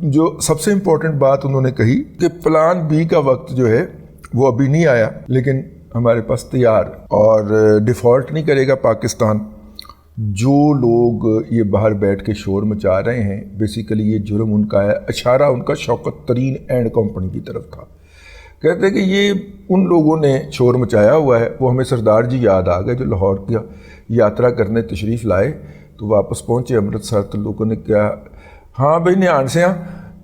جو سب سے امپورٹنٹ بات انہوں نے کہی کہ پلان بی کا وقت جو ہے وہ ابھی نہیں آیا لیکن ہمارے پاس تیار، اور ڈیفالٹ نہیں کرے گا پاکستان۔ جو لوگ یہ باہر بیٹھ کے شور مچا رہے ہیں بیسیکلی یہ جرم ان کا ہے، اشارہ ان کا شوکت ترین اینڈ کمپنی کی طرف تھا۔ کہتے ہیں کہ یہ ان لوگوں نے شور مچایا ہوا ہے۔ وہ ہمیں سردار جی یاد آ گئے جو لاہور کی یاترا کرنے تشریف لائے تو واپس پہنچے امرتسر، تو لوگوں نے کیا ہاں بھائی نیان سے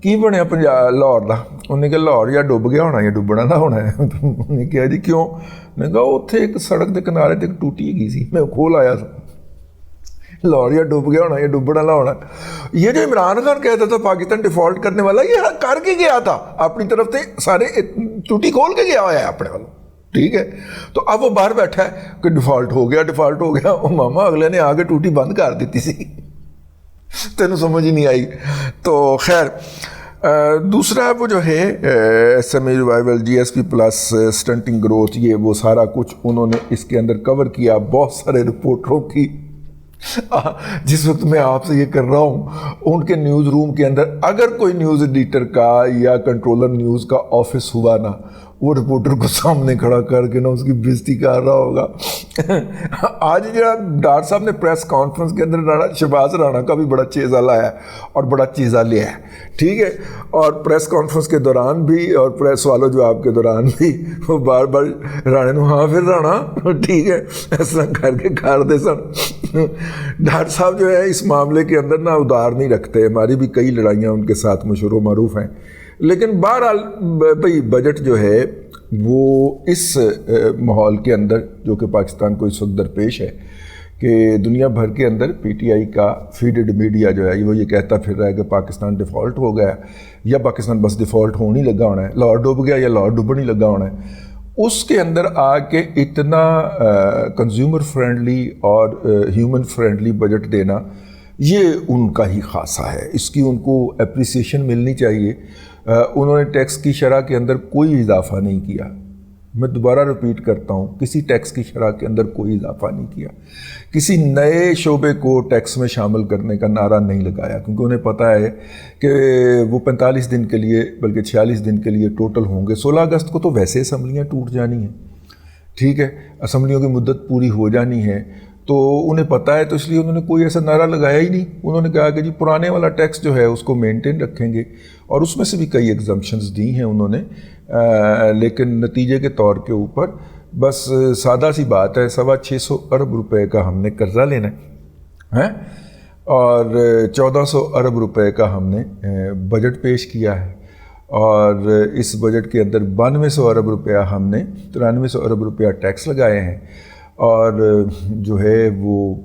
کی بنیا لاہور دا؟ انہوں نے کہا لاہور یا ڈب گیا ہونا یا ڈبنا نہ ہونا ہے۔ انہوں نے کہا جی کیوں؟ میں نے کہا اتنے ایک سڑک کے کنارے تے ایک ٹوٹی گئی سی، میں کھول آیا تھا، لاہور یا ڈب گیا ہونا یا ڈبنا نہ ہونا۔ یہ جو عمران خان کہتا تھا پاکستان ڈیفالٹ کرنے والا، یہ کر کے گیا تھا اپنی طرف سے، سارے ٹوٹی کھول کے گیا ہوا ہے اپنے والوں، ٹھیک ہے۔ تو اب وہ باہر بیٹھا ہے کہ ڈیفالٹ ہو گیا ڈیفالٹ ہو گیا، وہ ماما اگلے نے آگے ٹوٹی بند کر دیتی سی، تینوں سمجھ ہی نہیں آئی۔ تو خیر دوسرا وہ جو ہے S M E revival, G S P plus, stunting growth, یہ وہ سارا کچھ انہوں نے اس کے اندر کور کیا بہت سارے رپورٹروں کی۔ جس وقت میں آپ سے یہ کر رہا ہوں ان کے نیوز روم کے اندر اگر کوئی نیوز ایڈیٹر کا یا کنٹرولر نیوز کا آفس ہوا نا، وہ رپورٹر کو سامنے کھڑا کر کے نا اس کی بےزتی کر رہا ہوگا۔ آج جو ڈار صاحب نے پریس کانفرنس کے اندر شہباز رانا کا بھی بڑا چیزہ لایا اور بڑا چیزہ لیا ہے، ٹھیک ہے۔ اور پریس کانفرنس کے دوران بھی اور پریس والوں جواب کے دوران بھی وہ بار بار رانے نو ہاں پھر رانا ٹھیک ہے اس طرح کر کے کر دے سن۔ ڈار صاحب جو ہے اس معاملے کے اندر نا ادار نہیں رکھتے، ہماری بھی کئی لڑائیاں ان کے ساتھ مشہور و معروف ہیں، لیکن بہرحال بھائی بجٹ جو ہے وہ اس ماحول کے اندر جو کہ پاکستان کو اس وقت درپیش ہے کہ دنیا بھر کے اندر پی ٹی آئی کا فیڈڈ میڈیا جو ہے وہ یہ کہتا پھر رہا ہے کہ پاکستان ڈیفالٹ ہو گیا یا پاکستان بس ڈیفالٹ ہونے لگا ہونا ہے، لاہور ڈوب گیا یا لاہور ڈوبنے لگا ہونا ہے۔ اس کے اندر آ کے اتنا کنزیومر فرینڈلی اور ہیومن فرینڈلی بجٹ دینا یہ ان کا ہی خاصہ ہے، اس کی ان کو اپریسیشن ملنی چاہیے۔ انہوں نے ٹیکس کی شرح کے اندر کوئی اضافہ نہیں کیا، میں دوبارہ رپیٹ کرتا ہوں، کسی ٹیکس کی شرح کے اندر کوئی اضافہ نہیں کیا، کسی نئے شعبے کو ٹیکس میں شامل کرنے کا نعرہ نہیں لگایا، کیونکہ انہیں پتہ ہے کہ وہ 45 دن کے لیے بلکہ 46 دن کے لیے ٹوٹل ہوں گے۔ 16 اگست کو تو ویسے اسمبلیاں ٹوٹ جانی ہیں، ٹھیک ہے، اسمبلیوں کی مدت پوری ہو جانی ہے، تو انہیں پتہ ہے، تو اس لیے انہوں نے کوئی ایسا نعرہ لگایا ہی نہیں۔ انہوں نے کہا کہ جی پرانے والا ٹیکس جو ہے اس کو مینٹین رکھیں گے، اور اس میں سے بھی کئی ایگزمپشنز دی ہیں انہوں نے، لیکن نتیجے کے طور کے اوپر بس سادہ سی بات ہے، 625 ارب روپے کا ہم نے قرضہ لینا ہے اور 1400 ارب روپے کا ہم نے بجٹ پیش کیا ہے، اور اس بجٹ کے اندر 9200 ارب روپیہ ہم نے 9300 ارب روپیہ ٹیکس لگائے ہیں، اور جو ہے وہ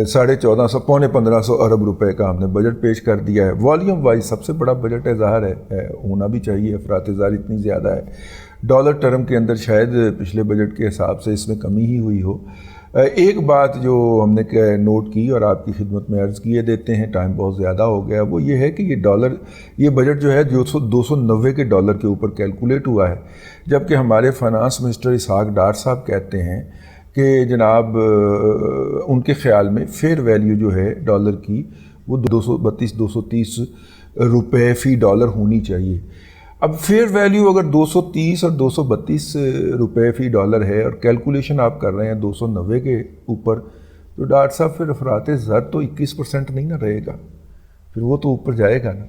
1450 پونے 1500 ارب روپے کا ہم نے بجٹ پیش کر دیا ہے۔ والیوم وائز سب سے بڑا بجٹ ہے، ظاہر ہے ہونا بھی چاہیے، افراط زار اتنی زیادہ ہے۔ ڈالر ٹرم کے اندر شاید پچھلے بجٹ کے حساب سے اس میں کمی ہی ہوئی ہو۔ ایک بات جو ہم نے نوٹ کی اور آپ کی خدمت میں عرض کیے دیتے ہیں، ٹائم بہت زیادہ ہو گیا، وہ یہ ہے کہ یہ بجٹ جو ہے 290 کے ڈالر کے اوپر کیلکولیٹ ہوا ہے، جبکہ ہمارے فائنانس منسٹر اسحاق ڈار صاحب کہتے ہیں کہ جناب ان کے خیال میں فیئر ویلیو جو ہے ڈالر کی وہ 230 روپے فی ڈالر ہونی چاہیے۔ اب فیئر ویلیو اگر 230 اور 232 روپے فی ڈالر ہے اور کیلکولیشن آپ کر رہے ہیں 290 کے اوپر، تو ڈاکٹر صاحب پھر افراط زر تو 21% نہیں نہ رہے گا، پھر وہ تو اوپر جائے گا نا۔